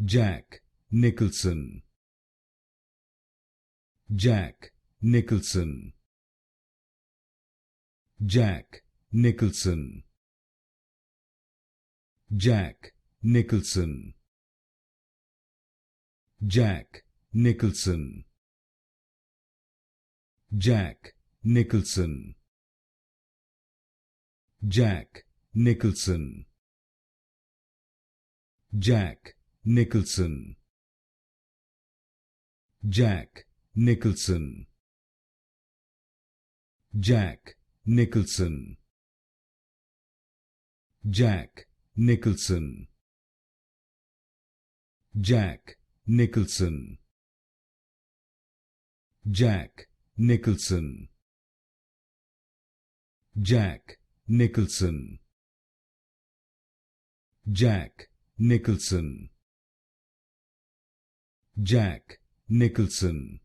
Jack Nicholson. Jack Nicholson. Jack Nicholson. Jack Nicholson. Jack Nicholson. Jack Nicholson. Jack Nicholson. Jack Nicholson. Jack Nicholson. Jack Nicholson. Jack Nicholson. Jack Nicholson. Jack Nicholson. Jack Nicholson. Jack Nicholson. Jack Nicholson.